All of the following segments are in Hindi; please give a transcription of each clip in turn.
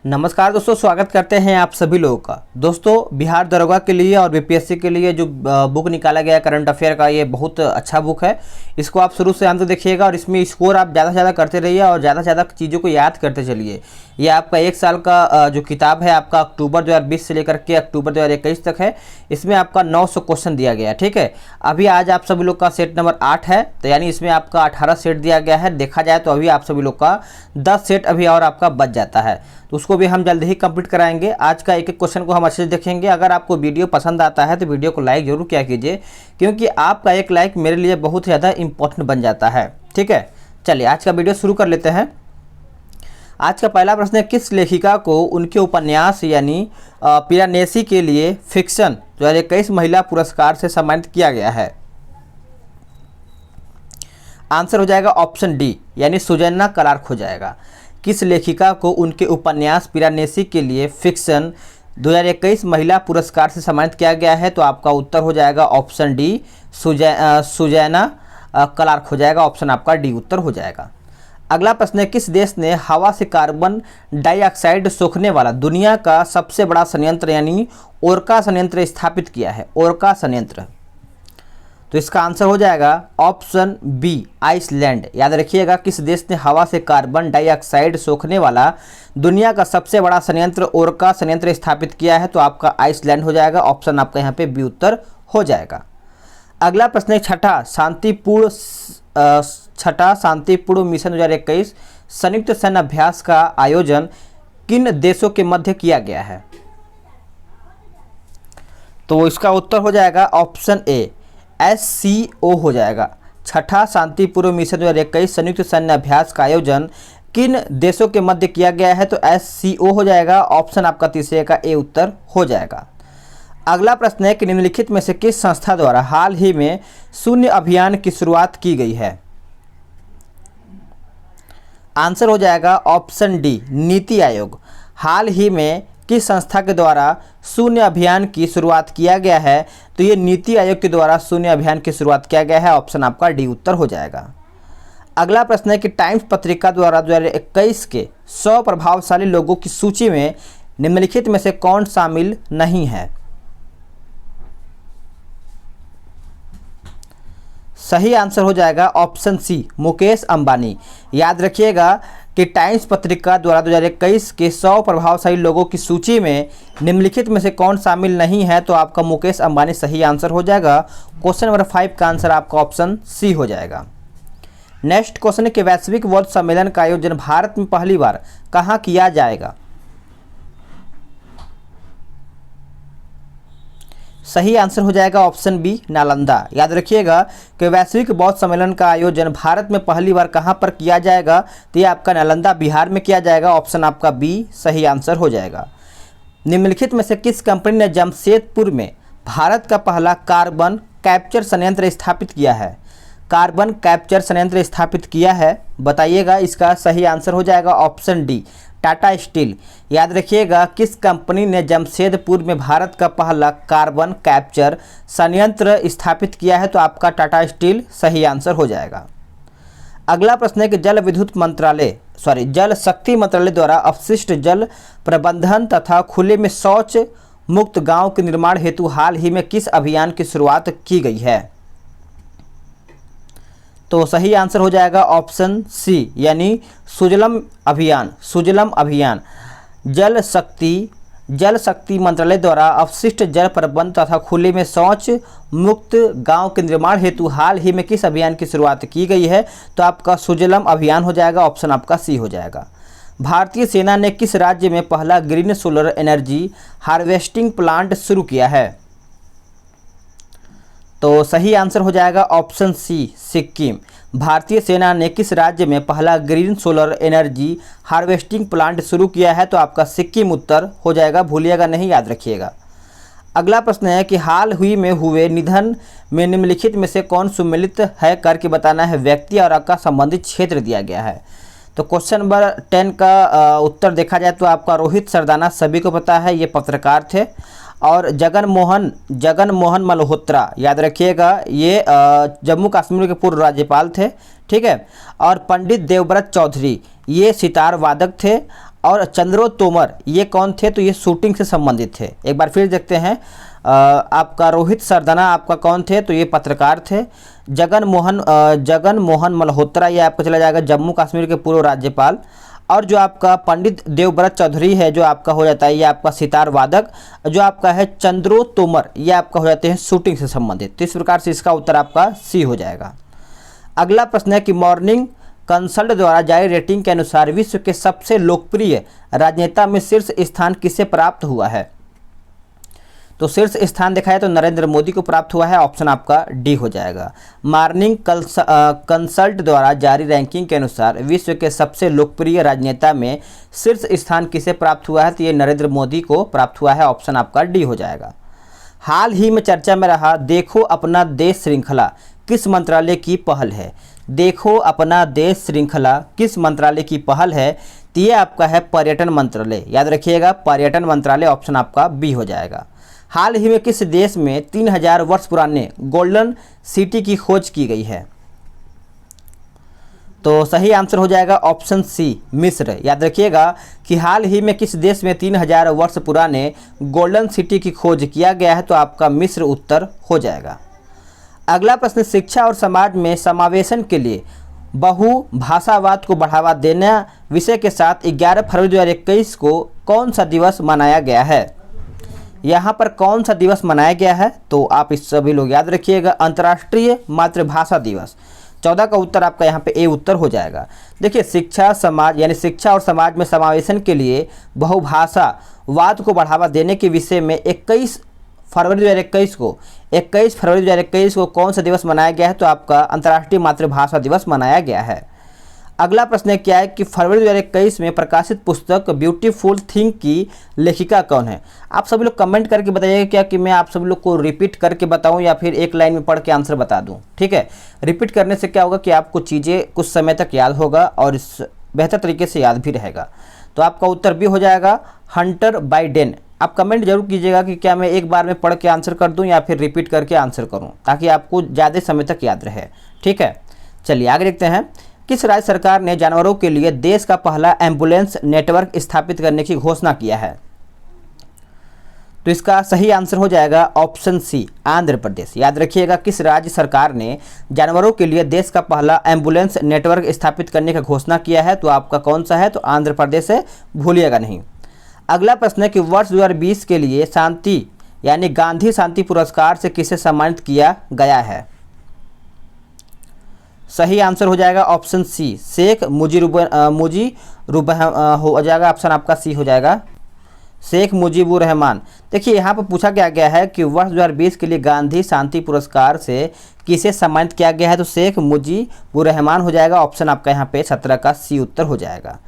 नमस्कार दोस्तों, स्वागत करते हैं आप सभी लोगों का। दोस्तों, बिहार दरोगा के लिए और बीपीएससी के लिए जो बुक निकाला गया करंट अफेयर का, ये बहुत अच्छा बुक है। इसको आप शुरू से अंत तक देखिएगा और इसमें स्कोर आप ज़्यादा से ज़्यादा करते रहिए और ज़्यादा से ज़्यादा चीज़ों को याद करते चलिए। ये आपका 1 साल का जो किताब है, आपका अक्टूबर 2020 से लेकर के अक्टूबर 2021 तक है। इसमें आपका 900 क्वेश्चन दिया गया है। ठीक है, अभी आज आप सभी लोग का सेट नंबर 8 है, तो यानी इसमें आपका 18 सेट दिया गया है। देखा जाए तो अभी आप सभी लोग का 10 सेट अभी और आपका बच जाता है, तो उसको भी हम जल्द ही कंप्लीट कराएंगे। आज का एक एक क्वेश्चन को हम अच्छे से देखेंगे। अगर आपको वीडियो पसंद आता है तो वीडियो को लाइक जरूर किया कीजिए, क्योंकि आपका एक लाइक मेरे लिए बहुत ज़्यादा इंपॉर्टेंट बन जाता है। ठीक है, चलिए आज का वीडियो शुरू कर लेते हैं। आज का पहला प्रश्न है, किस लेखिका को उनके उपन्यास यानी पिरानेसी के लिए फिक्शन 2021 महिला पुरस्कार से सम्मानित किया गया है? आंसर हो जाएगा ऑप्शन डी, यानी सुजैना क्लार्क हो जाएगा। किस लेखिका को उनके उपन्यास पिरानेसी के लिए फिक्शन 2021 महिला पुरस्कार से सम्मानित किया गया है? तो आपका उत्तर हो जाएगा ऑप्शन डी, सुजैना क्लार्क हो जाएगा। ऑप्शन आपका डी उत्तर हो जाएगा। अगला प्रश्न है, किस देश ने हवा से कार्बन डाइऑक्साइड सोखने वाला दुनिया का सबसे बड़ा संयंत्र यानी ओरका संयंत्र स्थापित किया है? ओरका संयंत्र, तो इसका आंसर हो जाएगा ऑप्शन बी, आइसलैंड। याद रखिएगा, किस देश ने हवा से कार्बन डाइऑक्साइड सोखने वाला दुनिया का सबसे बड़ा संयंत्र ओरका संयंत्र स्थापित किया है? तो आपका आइसलैंड हो जाएगा। ऑप्शन आपका यहाँ पे बी उत्तर हो जाएगा। अगला प्रश्न है, छठा शांतिपूर्ण मिशन 2021 संयुक्त सैन्य अभ्यास का आयोजन किन देशों के मध्य किया गया है? तो इसका उत्तर हो जाएगा ऑप्शन ए, SCO हो जाएगा। छठा शांतिपूर्ण मिशन 2021 संयुक्त सैन्य अभ्यास का आयोजन किन देशों के मध्य किया गया है? तो SCO हो जाएगा। ऑप्शन आपका तीसरे का ए उत्तर हो जाएगा। अगला प्रश्न है कि निम्नलिखित में से किस संस्था द्वारा हाल ही में शून्य अभियान की शुरुआत की गई है? आंसर हो जाएगा ऑप्शन डी, नीति आयोग। हाल ही में किस संस्था के द्वारा शून्य अभियान की शुरुआत किया गया है? तो ये नीति आयोग के द्वारा शून्य अभियान की शुरुआत किया गया है। ऑप्शन आपका डी उत्तर हो जाएगा। अगला प्रश्न है कि टाइम्स पत्रिका द्वारा 2021 के 100 प्रभावशाली लोगों की सूची में निम्नलिखित में से कौन शामिल नहीं है? सही आंसर हो जाएगा ऑप्शन सी, मुकेश अंबानी। याद रखिएगा कि टाइम्स पत्रिका द्वारा 2021 के 100 प्रभावशाली लोगों की सूची में निम्नलिखित में से कौन शामिल नहीं है? तो आपका मुकेश अंबानी सही आंसर हो जाएगा। क्वेश्चन नंबर 5 का आंसर आपका ऑप्शन सी हो जाएगा। नेक्स्ट क्वेश्चन है कि वैश्विक बौद्ध सम्मेलन का आयोजन भारत में पहली बार कहाँ किया जाएगा? सही आंसर हो जाएगा ऑप्शन बी, नालंदा। याद रखिएगा कि वैश्विक बौद्ध सम्मेलन का आयोजन भारत में पहली बार कहां पर किया जाएगा? तो ये आपका नालंदा, बिहार में किया जाएगा। ऑप्शन आपका बी सही आंसर हो जाएगा। निम्नलिखित में से किस कंपनी ने जमशेदपुर में भारत का पहला कार्बन कैप्चर संयंत्र स्थापित किया है? कार्बन कैप्चर संयंत्र स्थापित किया है, बताइएगा। इसका सही आंसर हो जाएगा ऑप्शन डी, टाटा स्टील। याद रखिएगा, किस कंपनी ने जमशेदपुर में भारत का पहला कार्बन कैप्चर संयंत्र स्थापित किया है? तो आपका टाटा स्टील सही आंसर हो जाएगा। अगला प्रश्न है कि जल शक्ति मंत्रालय द्वारा अपशिष्ट जल प्रबंधन तथा खुले में शौच मुक्त गांव के निर्माण हेतु हाल ही में किस अभियान की शुरुआत की गई है? तो सही आंसर हो जाएगा ऑप्शन सी, यानी सुजलम अभियान। जल शक्ति मंत्रालय द्वारा अपशिष्ट जल प्रबंधन तथा खुले में शौच मुक्त गांव के निर्माण हेतु हाल ही में किस अभियान की शुरुआत की गई है? तो आपका सुजलम अभियान हो जाएगा। ऑप्शन आपका सी हो जाएगा। भारतीय सेना ने किस राज्य में पहला green solar energy harvesting plant शुरू किया है? तो सही आंसर हो जाएगा ऑप्शन सी, सिक्किम। भारतीय सेना ने किस राज्य में पहला green solar energy harvesting plant शुरू किया है? तो आपका सिक्किम उत्तर हो जाएगा, भूलिएगा नहीं, याद रखिएगा। अगला प्रश्न है कि हाल ही में हुए निधन में निम्नलिखित में से कौन सम्मिलित है करके बताना है? व्यक्ति और का संबंधित क्षेत्र दिया गया है। तो क्वेश्चन नंबर 10 का उत्तर देखा जाए तो आपका रोहित सरदाना, सभी को पता है, ये पत्रकार थे। और जगन मोहन मल्होत्रा, याद रखिएगा, ये जम्मू कश्मीर के पूर्व राज्यपाल थे। ठीक है। और पंडित देवव्रत चौधरी, ये सितार वादक थे। और चंद्रो तोमर ये कौन थे, तो ये शूटिंग से संबंधित थे। एक बार फिर देखते हैं, आपका रोहित सरदना आपका कौन थे, तो ये पत्रकार थे। जगन मोहन मल्होत्रा ये आपका चला जाएगा जम्मू कश्मीर के पूर्व राज्यपाल। और जो आपका पंडित देवव्रत चौधरी है जो आपका हो जाता है ये आपका सितार वादक। जो आपका है चंद्रो तोमर ये आपका हो जाते हैं शूटिंग से संबंधित। तो इस प्रकार से इसका उत्तर आपका सी हो जाएगा। अगला प्रश्न है कि मॉर्निंग कंसल्ट द्वारा जारी रेटिंग के अनुसार विश्व के सबसे लोकप्रिय राजनेता में शीर्ष स्थान किसे प्राप्त हुआ है, तो शीर्ष स्थान देखा है तो नरेंद्र मोदी को प्राप्त हुआ है। ऑप्शन आपका डी हो जाएगा। मॉर्निंग कंसल्ट द्वारा जारी रैंकिंग के अनुसार विश्व के सबसे लोकप्रिय राजनेता में शीर्ष स्थान किसे प्राप्त हुआ है, तो ये नरेंद्र मोदी को प्राप्त हुआ है। ऑप्शन आपका डी हो जाएगा। हाल ही में चर्चा में रहा देखो अपना देश श्रृंखला किस मंत्रालय की पहल है। देखो अपना देश श्रृंखला किस मंत्रालय की पहल है, तो ये आपका है पर्यटन मंत्रालय। याद रखिएगा पर्यटन मंत्रालय। ऑप्शन आपका बी हो जाएगा। हाल ही में किस देश में 3000 वर्ष पुराने गोल्डन सिटी की खोज की गई है, तो सही आंसर हो जाएगा ऑप्शन सी मिस्र। याद रखिएगा कि हाल ही में किस देश में 3000 वर्ष पुराने गोल्डन सिटी की खोज किया गया है, तो आपका मिस्र उत्तर हो जाएगा। अगला प्रश्न, शिक्षा और समाज में समावेशन के लिए बहुभाषावाद को बढ़ावा देना विषय के साथ 11 फरवरी 2021 को कौन सा दिवस मनाया गया है। यहाँ पर कौन सा दिवस मनाया गया है, तो आप इस सभी लोग याद रखिएगा अंतर्राष्ट्रीय मातृभाषा दिवस। 14 का उत्तर आपका यहाँ पे ए उत्तर हो जाएगा। देखिए शिक्षा समाज यानी शिक्षा और समाज में समावेशन के लिए बहुभाषावाद को बढ़ावा देने के विषय में 21 फरवरी 2021 को कौन सा दिवस मनाया गया है, तो आपका अंतर्राष्ट्रीय मातृभाषा दिवस मनाया गया है। अगला प्रश्न क्या है कि फरवरी 2021 में प्रकाशित पुस्तक ब्यूटीफुल थिंग की लेखिका कौन है। आप सभी लोग कमेंट करके बताइएगा क्या कि मैं आप सभी लोग को रिपीट करके बताऊं या फिर एक लाइन में पढ़ के आंसर बता दूं। ठीक है, रिपीट करने से क्या होगा कि आपको चीज़ें कुछ समय तक याद होगा और इस बेहतर तरीके से याद भी रहेगा। तो आपका उत्तर भी हो जाएगा हंटर बाइडेन। आप कमेंट जरूर कीजिएगा कि क्या मैं एक बार में पढ़ के आंसर कर दूं या फिर रिपीट करके आंसर करूं, ताकि आपको ज़्यादा समय तक याद रहे। ठीक है, चलिए आगे देखते हैं। किस राज्य सरकार ने जानवरों के लिए देश का पहला एम्बुलेंस नेटवर्क स्थापित करने की घोषणा किया है, तो इसका सही आंसर हो जाएगा ऑप्शन सी आंध्र प्रदेश। याद रखिएगा किस राज्य सरकार ने जानवरों के लिए देश का पहला एम्बुलेंस नेटवर्क स्थापित करने की घोषणा किया है, तो आपका कौन सा है, तो आंध्र प्रदेश है, भूलिएगा नहीं। अगला प्रश्न है कि वर्ष 2020 के लिए शांति यानी गांधी शांति पुरस्कार से किसे सम्मानित किया गया है। सही आंसर हो जाएगा ऑप्शन सी शेख मुजीब हो जाएगा। ऑप्शन आपका सी हो जाएगा शेख मुजीबुर रहमान। देखिए यहाँ पर पूछा गया है कि वर्ष 2020 के लिए गांधी शांति पुरस्कार से किसे सम्मानित किया गया है, तो शेख मुजीबुर रहमान हो जाएगा। ऑप्शन आपका यहाँ पे 17 का सी उत्तर हो जाएगा।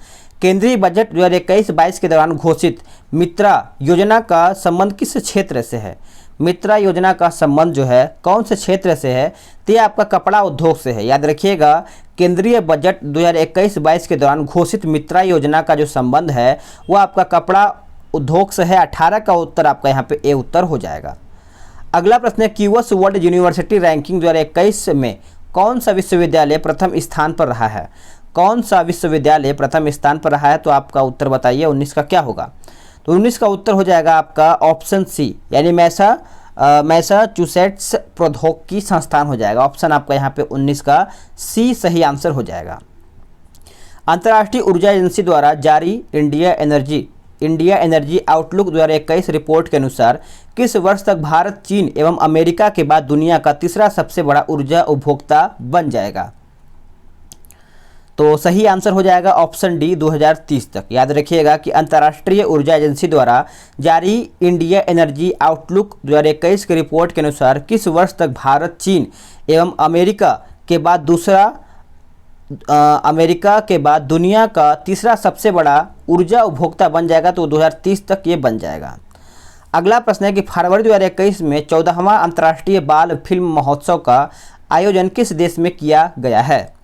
केंद्रीय बजट 2021-22 के दौरान घोषित मित्रा योजना का संबंध किस क्षेत्र से है। मित्रा योजना का संबंध जो है कौन से क्षेत्र से है, तो ये आपका कपड़ा उद्योग से है। याद रखिएगा केंद्रीय बजट 2021-22 के दौरान घोषित मित्रा योजना का जो संबंध है वो आपका कपड़ा उद्योग से है। 18 का उत्तर आपका यहाँ पे ए उत्तर हो जाएगा। अगला प्रश्न है क्यूएस वर्ल्ड यूनिवर्सिटी रैंकिंग 2021 में कौन सा विश्वविद्यालय प्रथम स्थान पर रहा है। कौन सा विश्वविद्यालय प्रथम स्थान पर रहा है, तो आपका उत्तर बताइए 19 का क्या होगा। तो 19 का उत्तर हो जाएगा आपका ऑप्शन सी यानी मैसाचुसेट्स प्रौद्योगिकी संस्थान हो जाएगा। ऑप्शन आपका यहाँ पे 19 का सी सही आंसर हो जाएगा। अंतर्राष्ट्रीय ऊर्जा एजेंसी द्वारा जारी इंडिया एनर्जी आउटलुक 2021 रिपोर्ट के अनुसार किस वर्ष तक भारत चीन एवं अमेरिका के बाद दुनिया का तीसरा सबसे बड़ा ऊर्जा उपभोक्ता बन जाएगा। तो सही आंसर हो जाएगा ऑप्शन डी 2030 तक। याद रखिएगा कि अंतर्राष्ट्रीय ऊर्जा एजेंसी द्वारा जारी इंडिया एनर्जी आउटलुक 2021 की रिपोर्ट के अनुसार किस वर्ष तक भारत चीन एवं अमेरिका के बाद दुनिया का तीसरा सबसे बड़ा ऊर्जा उपभोक्ता बन जाएगा, तो 2030 तक ये बन जाएगा। अगला प्रश्न है कि फरवरी 2021 में 14वां अंतर्राष्ट्रीय बाल फिल्म महोत्सव का आयोजन किस देश में किया गया है,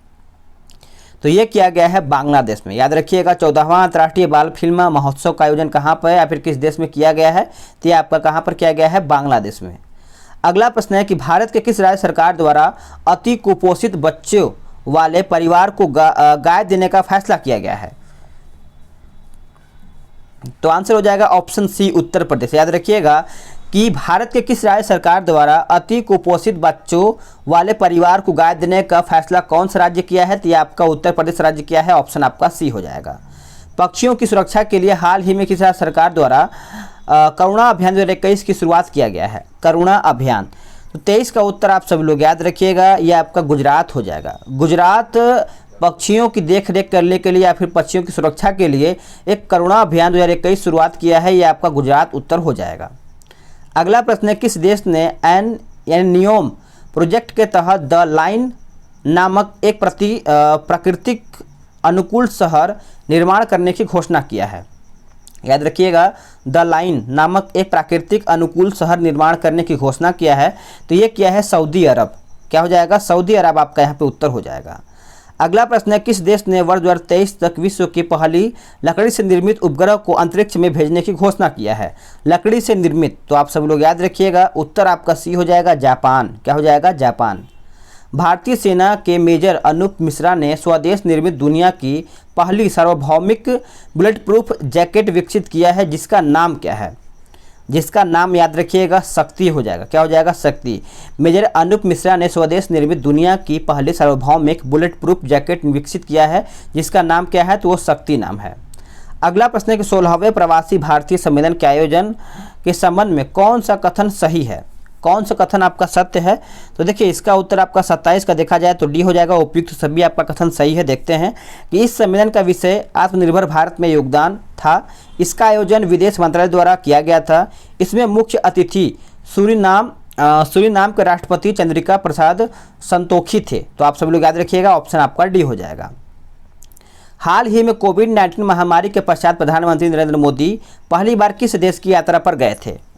तो ये किया गया है बांग्लादेश में। याद रखिएगा 14वां अंतर्राष्ट्रीय बाल फिल्म महोत्सव का आयोजन कहाँ पर है या फिर किस देश में किया गया है, तो ये आपका कहाँ पर किया गया है, बांग्लादेश में। अगला प्रश्न है कि भारत के किस राज्य सरकार द्वारा अति कुपोषित बच्चों वाले परिवार को गाय देने का फैसला किया गया है। तो आंसर हो जाएगा ऑप्शन सी उत्तर प्रदेश। याद रखिएगा कि भारत के किस राज्य सरकार द्वारा अति कुपोषित बच्चों वाले परिवार को गाय देने का फैसला कौन सा राज्य किया है, तो ये आपका उत्तर प्रदेश राज्य किया है। ऑप्शन आपका सी हो जाएगा। पक्षियों की सुरक्षा के लिए हाल ही में किस राज्य सरकार द्वारा करुणा अभियान 2021 की शुरुआत किया गया है? करुणा अभियान। तो 23 का उत्तर आप सभी लोग याद रखिएगा, यह आपका गुजरात हो जाएगा। गुजरात पक्षियों की देखरेख करने के लिए या फिर पक्षियों की सुरक्षा के लिए एक करुणा अभियान 2021 शुरुआत किया है, यह आपका गुजरात उत्तर हो जाएगा। अगला प्रश्न है, किस देश ने नियोम प्रोजेक्ट के तहत द लाइन नामक एक प्राकृतिक अनुकूल शहर निर्माण करने की घोषणा किया है? याद रखिएगा, द लाइन नामक एक प्राकृतिक अनुकूल शहर निर्माण करने की घोषणा किया है, तो ये किया है सऊदी अरब। क्या हो जाएगा? सऊदी अरब आपका यहाँ पे उत्तर हो जाएगा। अगला प्रश्न है, किस देश ने वर्ष 2023 तक विश्व की पहली लकड़ी से निर्मित उपग्रह को अंतरिक्ष में भेजने की घोषणा किया है? लकड़ी से निर्मित, तो आप सब लोग याद रखिएगा, उत्तर आपका सी हो जाएगा, जापान। क्या हो जाएगा? जापान। भारतीय सेना के मेजर अनूप मिश्रा ने स्वदेश निर्मित दुनिया की पहली सार्वभौमिक बुलेट प्रूफ जैकेट विकसित किया है, जिसका नाम क्या है? जिसका नाम याद रखिएगा, शक्ति हो जाएगा। क्या हो जाएगा? शक्ति। मेजर अनूप मिश्रा ने स्वदेश निर्मित दुनिया की पहली सार्वभौमिक बुलेट प्रूफ जैकेट विकसित किया है, जिसका नाम क्या है? तो वो शक्ति नाम है। अगला प्रश्न है कि 16वें प्रवासी भारतीय सम्मेलन के आयोजन के संबंध में कौन सा कथन सही है? कौन सा कथन आपका सत्य है? तो देखिए, इसका उत्तर आपका 27 का देखा जाए तो डी हो जाएगा, उपयुक्त सभी आपका कथन सही है। देखते हैं कि इस सम्मेलन का विषय आत्मनिर्भर भारत में योगदान था। इसका आयोजन विदेश मंत्रालय द्वारा किया गया था। इसमें मुख्य अतिथि सूरीनाम के राष्ट्रपति चंद्रिका प्रसाद संतोखी थे। तो आप सभी लोग याद रखिएगा, ऑप्शन आपका डी हो जाएगा। हाल ही में कोविड-19 महामारी के पश्चात प्रधानमंत्री नरेंद्र मोदी पहली बार किस देश की यात्रा पर गए थे?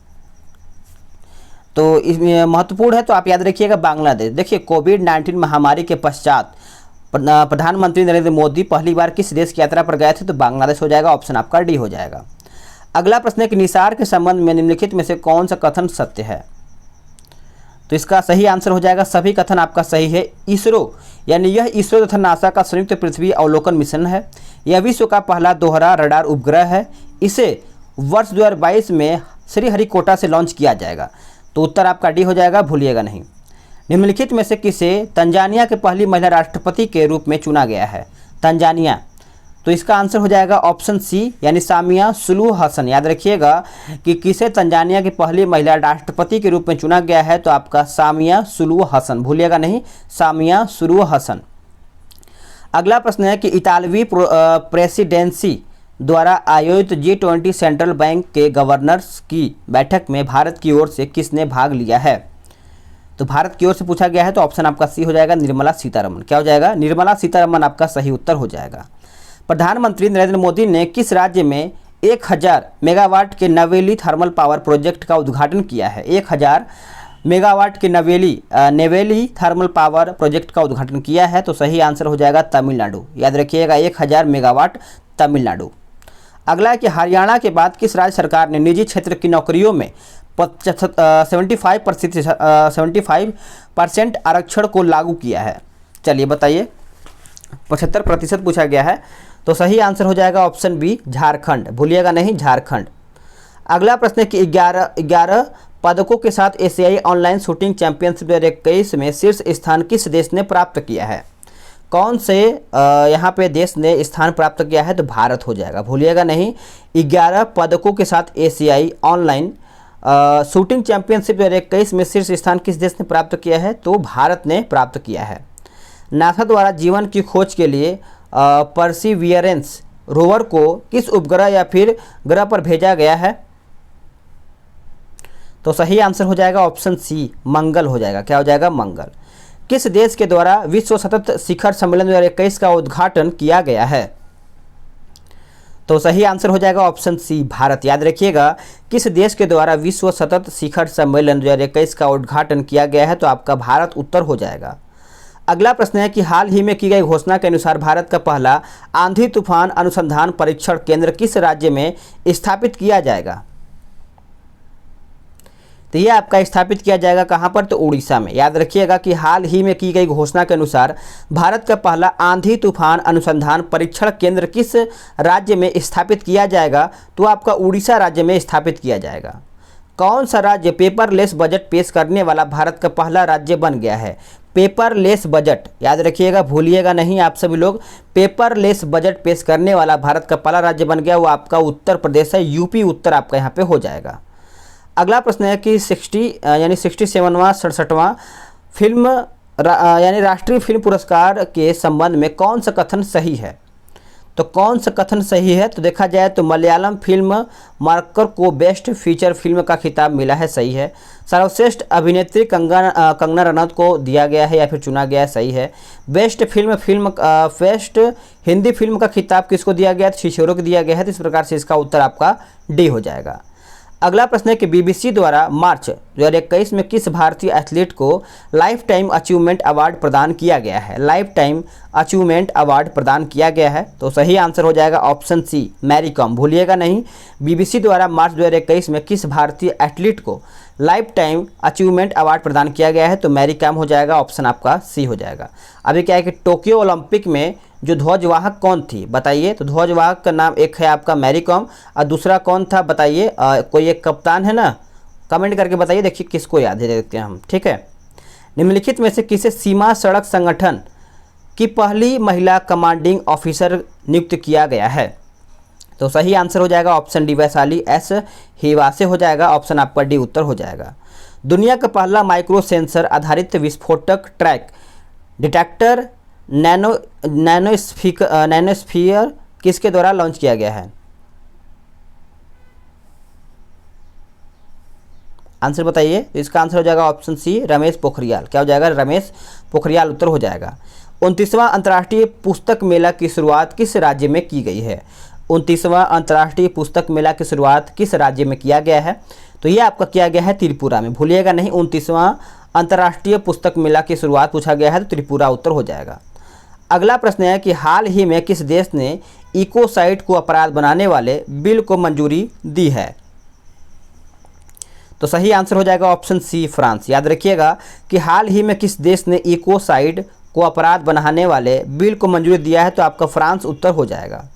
तो इसमें महत्वपूर्ण है, तो आप याद रखिएगा, बांग्लादेश। देखिए, कोविड-19 महामारी के पश्चात प्रधानमंत्री नरेंद्र मोदी पहली बार किस देश की यात्रा पर गए थे? तो बांग्लादेश हो जाएगा। ऑप्शन आपका डी हो जाएगा। अगला प्रश्न है कि निसार के संबंध में निम्नलिखित में से कौन सा कथन सत्य है? तो इसका सही आंसर हो जाएगा, सभी कथन आपका सही है। इसरो यानी यह इसरो तथा नासा का संयुक्त पृथ्वी अवलोकन मिशन है। यह विश्व का पहला दोहरा रडार उपग्रह है। इसे वर्ष 2022 में श्रीहरिकोटा से लॉन्च किया जाएगा। तो उत्तर आपका डी हो जाएगा, भूलिएगा नहीं। निम्नलिखित में से किसे तंजानिया के पहली महिला राष्ट्रपति के रूप में चुना गया है? तंजानिया, तो इसका आंसर हो जाएगा ऑप्शन सी यानी सामिया सुलूह हसन। याद रखिएगा कि किसे तंजानिया की पहली महिला राष्ट्रपति के रूप में चुना गया है? तो आपका सामिया सुलूह हसन, भूलिएगा नहीं, सामिया सुलूह हसन। अगला प्रश्न है कि इतालवी प्रेसिडेंसी द्वारा आयोजित G20 सेंट्रल बैंक के गवर्नर्स की बैठक में भारत की ओर से किसने भाग लिया है? तो भारत की ओर से पूछा गया है, तो ऑप्शन आपका सी हो जाएगा, निर्मला सीतारमण। क्या हो जाएगा? निर्मला सीतारमण आपका सही उत्तर हो जाएगा। प्रधानमंत्री नरेंद्र मोदी ने किस राज्य में 1000 मेगावाट के नवेली थर्मल पावर प्रोजेक्ट का उद्घाटन किया है? 1000 मेगावाट के नवेली थर्मल पावर प्रोजेक्ट का उद्घाटन किया है, तो सही आंसर हो जाएगा तमिलनाडु। याद रखिएगा, 1000 मेगावाट तमिलनाडु। अगला है कि हरियाणा के बाद किस राज्य सरकार ने निजी क्षेत्र की नौकरियों में 75% आरक्षण को लागू किया है? चलिए बताइए, 75% पूछा गया है, तो सही आंसर हो जाएगा ऑप्शन बी, झारखंड। भूलिएगा नहीं, झारखंड। अगला प्रश्न है कि 11 पदकों के साथ एशियाई ऑनलाइन शूटिंग चैंपियनशिप 2021 में शीर्ष स्थान किस देश ने प्राप्त किया है? कौन से यहाँ पे देश ने स्थान प्राप्त किया है? तो भारत हो जाएगा, भूलिएगा नहीं। 11 पदकों के साथ एशियाई ऑनलाइन शूटिंग चैंपियनशिप 2021 में शीर्ष स्थान किस देश ने प्राप्त किया है? तो भारत ने प्राप्त किया है। नासा द्वारा जीवन की खोज के लिए परसिवियरेंस रोवर को किस उपग्रह या फिर ग्रह पर भेजा गया है? तो सही आंसर हो जाएगा ऑप्शन सी, मंगल हो जाएगा। क्या हो जाएगा? मंगल। किस देश के द्वारा विश्व सतत शिखर सम्मेलन 2021 का उद्घाटन किया गया है? तो सही आंसर हो जाएगा ऑप्शन सी, भारत। याद रखिएगा, किस देश के द्वारा विश्व सतत शिखर सम्मेलन 2021 का उद्घाटन किया गया है? तो आपका भारत उत्तर हो जाएगा। अगला प्रश्न है कि हाल ही में की गई घोषणा के अनुसार भारत का पहला आंधी तूफान अनुसंधान परीक्षण केंद्र किस राज्य में स्थापित किया जाएगा? तो ये आपका स्थापित किया जाएगा कहाँ पर, तो उड़ीसा में। याद रखिएगा कि हाल ही में की गई घोषणा के अनुसार भारत का पहला आंधी तूफान अनुसंधान परीक्षण केंद्र किस राज्य में स्थापित किया जाएगा, तो आपका उड़ीसा राज्य में स्थापित किया जाएगा। कौन सा राज्य पेपरलेस बजट पेश करने वाला भारत का पहला राज्य बन गया है। पेपरलेस बजट, याद रखिएगा, भूलिएगा नहीं आप सभी लोग। पेपरलेस बजट पेश करने वाला भारत का पहला राज्य बन गया, वो आपका उत्तर प्रदेश है। यूपी उत्तर आपका यहाँ पे हो जाएगा। अगला प्रश्न है कि 67वां 67वां फिल्म यानी राष्ट्रीय फिल्म पुरस्कार के संबंध में कौन सा कथन सही है। तो कौन सा कथन सही है, तो देखा जाए तो मलयालम फिल्म मार्कर को बेस्ट फीचर फिल्म का खिताब मिला है, सही है। सर्वश्रेष्ठ अभिनेत्री कंगना रनौत को दिया गया है या फिर चुना गया है, सही है। बेस्ट बेस्ट हिंदी फिल्म का खिताब किसको दिया गया है, तो शिशोरों को दिया गया है। तो इस प्रकार से इसका उत्तर आपका डी हो जाएगा। अगला प्रश्न है कि बीबीसी द्वारा मार्च 2021 में किस भारतीय एथलीट को लाइफ टाइम अचीवमेंट अवार्ड प्रदान किया गया है। लाइफ टाइम अचीवमेंट अवार्ड प्रदान किया गया है, तो सही आंसर हो जाएगा ऑप्शन सी, मैरी कॉम। भूलिएगा नहीं, बीबीसी द्वारा मार्च 2021 में किस भारतीय एथलीट को लाइफ टाइम अचीवमेंट अवार्ड प्रदान किया गया है, तो मैरी कॉम हो जाएगा। ऑप्शन आपका सी हो जाएगा। अभी क्या है कि टोक्यो ओलंपिक में जो ध्वजवाहक कौन थी, बताइए। तो ध्वजवाहक का नाम एक है आपका मैरी कॉम और दूसरा कौन था, बताइए। कोई एक कप्तान है ना, कमेंट करके बताइए, देखिए किसको याद है, देखते हैं हम, ठीक है। निम्नलिखित में से किसे सीमा सड़क संगठन की पहली महिला कमांडिंग ऑफिसर नियुक्त किया गया है। तो सही आंसर हो जाएगा ऑप्शन डी, वैशाली एस हिवा से हो जाएगा। ऑप्शन आपका डी उत्तर हो जाएगा। दुनिया का पहला माइक्रो सेंसर आधारित विस्फोटक ट्रैक डिटेक्टर नैनोस्फीयर किसके द्वारा लॉन्च किया गया है। आंसर बताइए। तो इसका आंसर हो जाएगा ऑप्शन सी, रमेश पोखरियाल। क्या हो जाएगा, रमेश पोखरियाल उत्तर हो जाएगा। 29वां अंतर्राष्ट्रीय पुस्तक मेला की शुरुआत किस राज्य में की गई है। 29वां अंतर्राष्ट्रीय पुस्तक मेला की शुरुआत किस राज्य में किया गया है, तो ये आपका किया गया है त्रिपुरा में। भूलिएगा नहीं, 29वां अंतर्राष्ट्रीय पुस्तक मेला की शुरुआत पूछा गया है, तो त्रिपुरा उत्तर हो जाएगा। अगला प्रश्न है कि हाल ही में किस देश ने इकोसाइड को अपराध बनाने वाले बिल को मंजूरी दी है। तो सही आंसर हो जाएगा ऑप्शन सी, फ्रांस। याद रखिएगा कि हाल ही में किस देश ने इकोसाइड को अपराध बनाने वाले बिल को मंजूरी दिया है, तो आपका फ्रांस उत्तर हो जाएगा।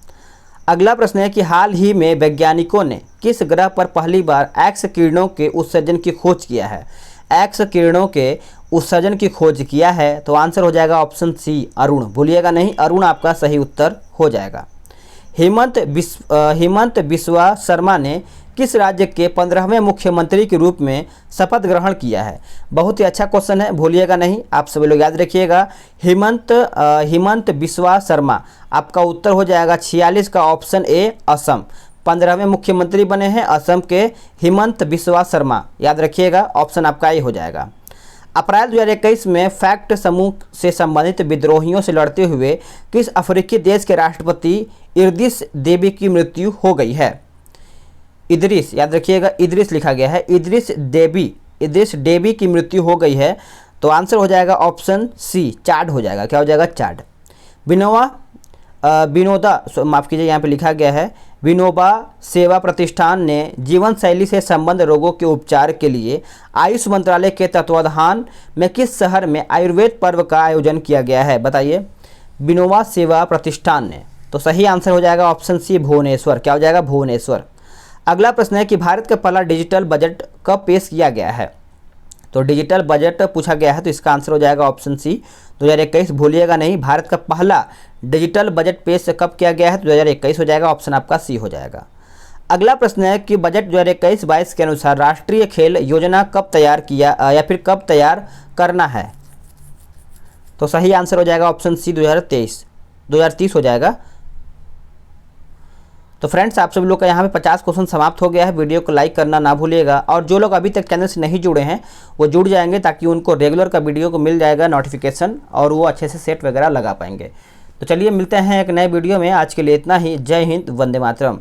अगला प्रश्न है कि हाल ही में वैज्ञानिकों ने किस ग्रह पर पहली बार एक्स किरणों के उत्सर्जन की खोज किया है। एक्स किरणों के उत्सर्जन की खोज किया है, तो आंसर हो जाएगा ऑप्शन सी, अरुण। भूलिएगा नहीं, अरुण आपका सही उत्तर हो जाएगा। हेमंत बिस्वा शर्मा ने किस राज्य के 15वें मुख्यमंत्री के रूप में शपथ ग्रहण किया है। बहुत ही अच्छा क्वेश्चन है, भूलिएगा नहीं, आप सभी लोग याद रखिएगा। हेमंत बिस्वा शर्मा आपका उत्तर हो जाएगा 46 का ऑप्शन ए, असम। 15वें मुख्यमंत्री बने हैं असम के हेमंत बिस्वा शर्मा, याद रखिएगा। ऑप्शन आपका ए हो जाएगा। अप्रैल 2021 में फैक्ट समूह से संबंधित विद्रोहियों से लड़ते हुए किस अफ्रीकी देश के राष्ट्रपति इद्रिस देबी की मृत्यु हो गई है। इद्रिस, याद रखिएगा, इद्रिस लिखा गया है, इद्रिस देबी की मृत्यु हो गई है, तो आंसर हो जाएगा ऑप्शन सी, चाड हो जाएगा। क्या हो जाएगा, चाड। माफ़ कीजिए, यहाँ पे लिखा गया है विनोबा सेवा प्रतिष्ठान ने जीवन शैली से संबंध रोगों के उपचार के लिए आयुष मंत्रालय के तत्वाधान में किस शहर में आयुर्वेद पर्व का आयोजन किया गया है, बताइए। विनोबा सेवा प्रतिष्ठान ने, तो सही आंसर हो जाएगा ऑप्शन सी, भुवनेश्वर। क्या हो जाएगा, भुवनेश्वर। अगला प्रश्न है कि भारत का पहला डिजिटल बजट कब पेश किया गया है। तो डिजिटल बजट पूछा गया है, तो इसका आंसर हो जाएगा ऑप्शन सी, 2021। भूलिएगा नहीं, भारत का पहला डिजिटल बजट पेश कब किया गया है, तो 2021 हो जाएगा। ऑप्शन आपका सी हो जाएगा। अगला प्रश्न है कि बजट 2021-22 के अनुसार राष्ट्रीय खेल योजना कब तैयार किया या फिर कब तैयार करना है, तो सही आंसर हो जाएगा ऑप्शन सी, 2030 हो जाएगा। तो फ्रेंड्स, आप सभी लोग का यहाँ पे 50 क्वेश्चन समाप्त हो गया है। वीडियो को लाइक करना ना भूलिएगा, और जो लोग अभी तक चैनल से नहीं जुड़े हैं वो जुड़ जाएंगे, ताकि उनको रेगुलर का वीडियो को मिल जाएगा नोटिफिकेशन, और वो अच्छे से सेट वगैरह लगा पाएंगे। तो चलिए मिलते हैं एक नए वीडियो में। आज के लिए इतना ही। जय हिंद, वंदे मातरम।